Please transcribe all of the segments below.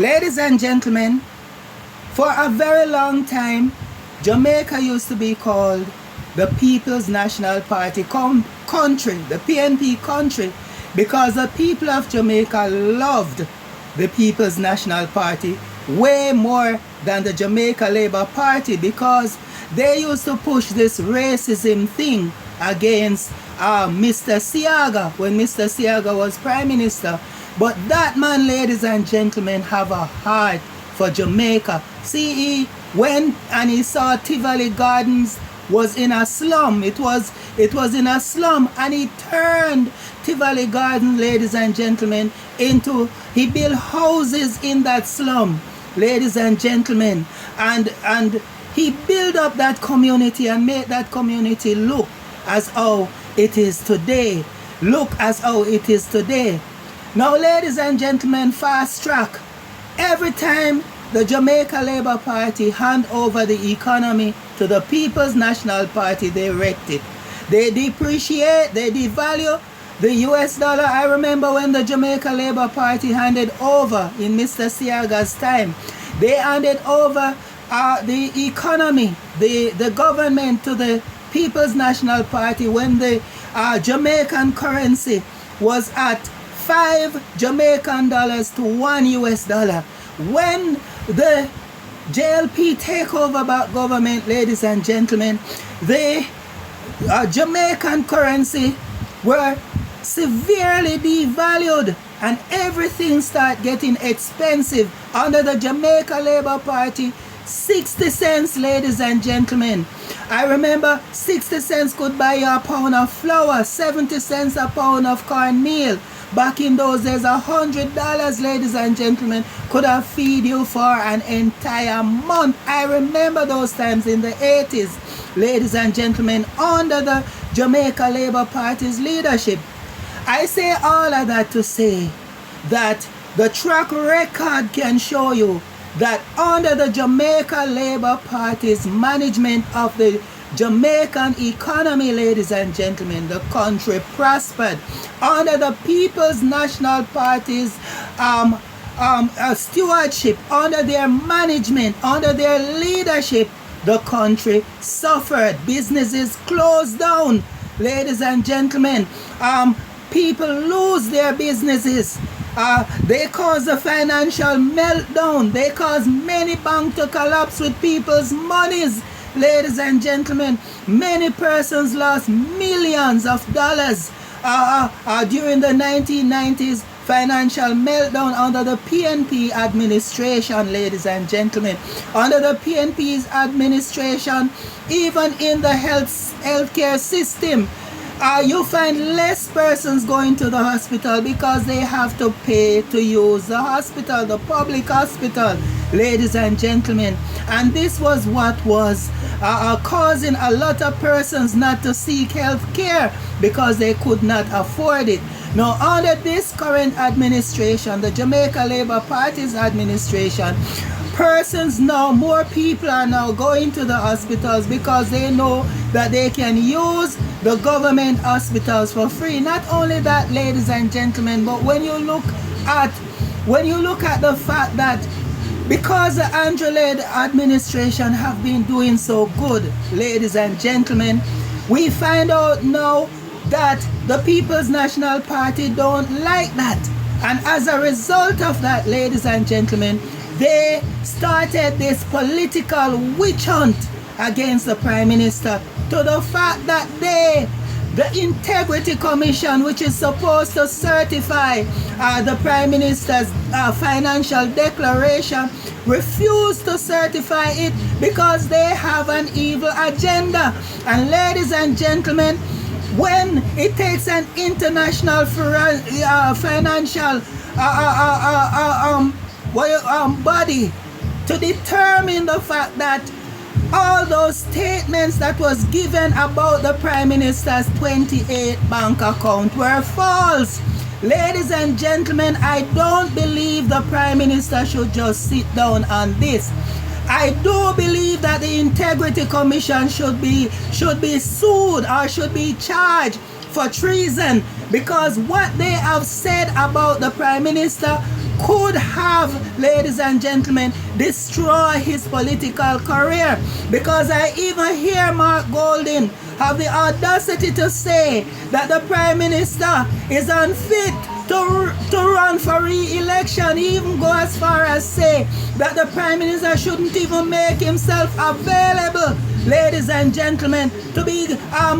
Ladies and gentlemen, for a very long time, Jamaica used to be called the People's National Party country, the PNP country, because the people of Jamaica loved the People's National Party way more than the Jamaica Labour Party, because they used to push this racism thing against Mr. Siaga when Mr. Siaga was Prime Minister. But that man, ladies and gentlemen, have a heart for Jamaica. See, he saw Tivoli Gardens was in a slum. It was in a slum, and he turned Tivoli Garden, ladies and gentlemen, he built houses in that slum, ladies and gentlemen, and he built up that community and made that community look as how it is today. Look as how it is today. Now, ladies and gentlemen, fast track. Every time the Jamaica Labour Party hand over the economy to the People's National Party, they wrecked it. They depreciate, they devalue the US dollar. I remember when the Jamaica Labour Party handed over in Mr. Siaga's time, they handed over the economy, the government to the People's National Party when the Jamaican currency was at 5 Jamaican dollars to 1 US dollar. When the JLP take over back government, ladies and gentlemen, the Jamaican currency were severely devalued and everything start getting expensive. Under the Jamaica Labour Party, 60 cents, ladies and gentlemen. I remember 60 cents could buy you a pound of flour, 70 cents a pound of cornmeal. Back in those days, $100, ladies and gentlemen, could have feed you for an entire month. I remember those times in the 80s, ladies and gentlemen, under the Jamaica Labour Party's leadership. I say all of that to say that the track record can show you that under the Jamaica Labour Party's management of the Jamaican economy, ladies and gentlemen, the country prospered. Under the People's National Party's stewardship, under their management, under their leadership, the country suffered. Businesses closed down, ladies and gentlemen. People lose their businesses. They cause a financial meltdown. They cause many banks to collapse with people's monies. Ladies and gentlemen, many persons lost millions of dollars during the 1990s financial meltdown under the PNP administration, ladies and gentlemen. Under the PNP's administration, even in the healthcare system, you find less persons going to the hospital because they have to pay to use the hospital, the public hospital, ladies and gentlemen. And this was what was causing a lot of persons not to seek health care because they could not afford it. Now, under this current administration, the Jamaica Labour Party's administration, more people are now going to the hospitals because they know that they can use the government hospitals for free. Not only that, ladies and gentlemen, but when you look at the fact that because the Andrew-led administration have been doing so good, ladies and gentlemen, we find out now that the People's National Party don't like that. And as a result of that, ladies and gentlemen, they started this political witch hunt against the Prime Minister, to the fact that the Integrity Commission, which is supposed to certify the Prime Minister's financial declaration, refused to certify it because they have an evil agenda. And ladies and gentlemen, when it takes an international financial body to determine the fact that all those statements that was given about the Prime Minister's 28 bank account were false. Ladies and gentlemen, I don't believe the Prime Minister should just sit down on this. I do believe that the Integrity Commission should be sued or should be charged for treason, because what they have said about the Prime Minister could have, ladies and gentlemen, destroyed his political career. Because I even hear Mark Golding have the audacity to say that the Prime Minister is unfit to run for re-election. He even go as far as say that the Prime Minister shouldn't even make himself available, ladies and gentlemen, to be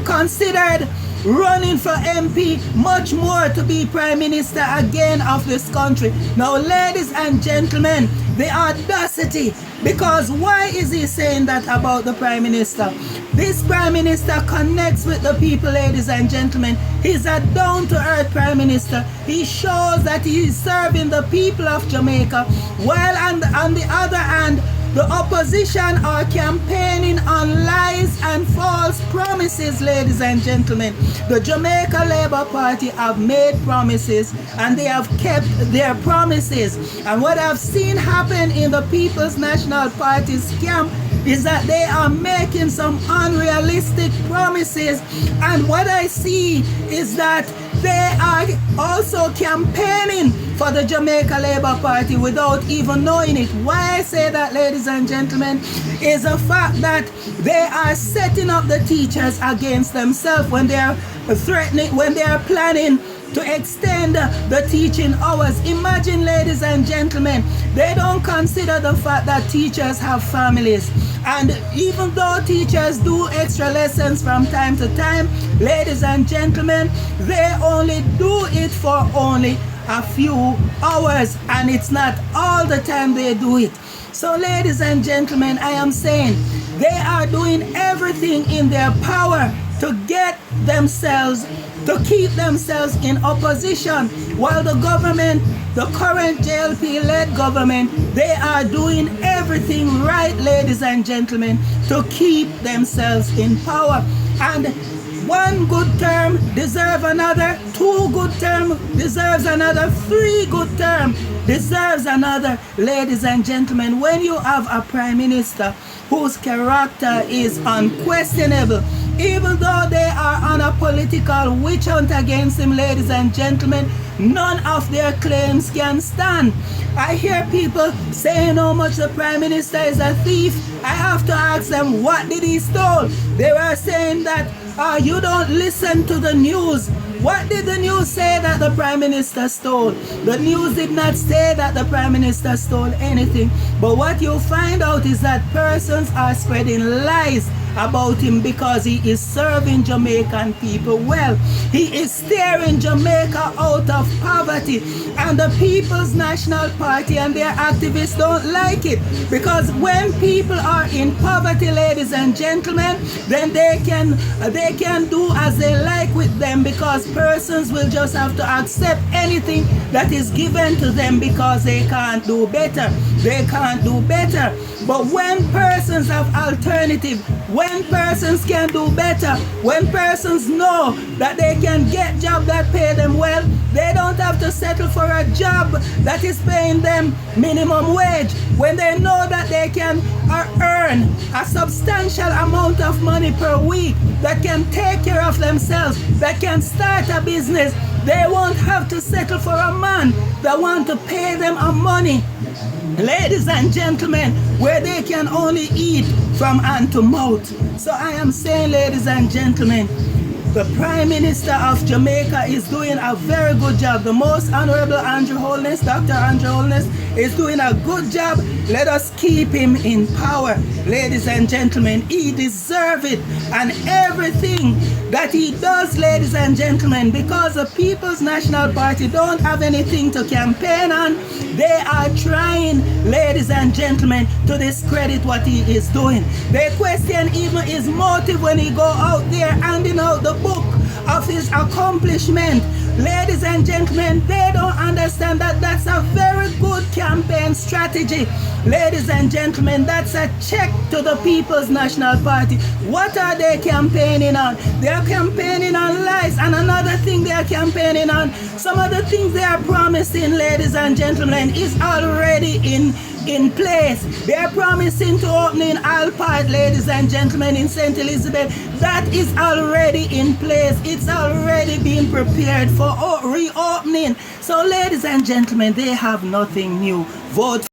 considered running for MP, much more to be Prime Minister again of this country. Now, ladies and gentlemen, the audacity, because why is he saying that about the Prime Minister? This Prime Minister connects with the people, ladies and gentlemen. He's a down-to-earth Prime Minister. He shows that he's serving the people of Jamaica, while on the other hand, the opposition are campaigning on lies and false promises, ladies and gentlemen. The Jamaica Labour Party have made promises and they have kept their promises. And what I've seen happen in the People's National Party's camp is that they are making some unrealistic promises. And what I see is that they are also campaigning for the Jamaica Labour Party without even knowing it. Why I say that, ladies and gentlemen, is the fact that they are setting up the teachers against themselves when they are threatening, when they are planning to extend the teaching hours. Imagine, ladies and gentlemen, they don't consider the fact that teachers have families. And even though teachers do extra lessons from time to time, ladies and gentlemen, they only do it for only a few hours, and it's not all the time they do it. So, ladies and gentlemen, I am saying they are doing everything in their power to get themselves, to keep themselves in opposition, while the government, the current JLP-led government, they are doing everything right, ladies and gentlemen, to keep themselves in power. And one good term deserves another, 2 good terms deserves another, 3 good terms deserves another. Ladies and gentlemen, when you have a Prime Minister whose character is unquestionable, even though they are on a political witch hunt against him, ladies and gentlemen, none of their claims can stand. I hear people saying how much the Prime Minister is a thief. I have to ask them, what did he steal? They were saying that you don't listen to the news. What did the news say that the Prime Minister stole? The news did not say that the Prime Minister stole anything. But what you find out is that persons are spreading lies about him because he is serving Jamaican people well. He is steering Jamaica out of poverty, and the People's National Party and their activists don't like it, because when people are in poverty, ladies and gentlemen, then they can do as they like with them, because persons will just have to accept anything that is given to them because they can't do better. They can't do better. But when persons have alternative, when persons can do better, when persons know that they can get jobs that pay them well, they don't have to settle for a job that is paying them minimum wage. When they know that they can earn a substantial amount of money per week, that can take care of themselves, that can start a business, they won't have to settle for a man that want to pay them a money, ladies and gentlemen, where they can only eat from hand to mouth. So I am saying, ladies and gentlemen, the Prime Minister of Jamaica is doing a very good job. The Most Honorable Andrew Holness, Dr. Andrew Holness, is doing a good job. Let us keep him in power. Ladies and gentlemen, he deserves it. And everything that he does, ladies and gentlemen, because the People's National Party don't have anything to campaign on, they are trying, ladies and gentlemen, to discredit what he is doing. They question even his motive when he go out there handing out the book of his accomplishment. Ladies and gentlemen, they don't understand that that's a very good campaign strategy. Ladies and gentlemen, that's a check to the People's National Party. What are they campaigning on? They are campaigning on lies. And another thing they are campaigning on, some of the things they are promising, ladies and gentlemen, is already in in place. They are promising to open in Alpart, ladies and gentlemen, in St. Elizabeth. That is already in place. It's already being prepared for reopening. So, ladies and gentlemen, they have nothing new. Vote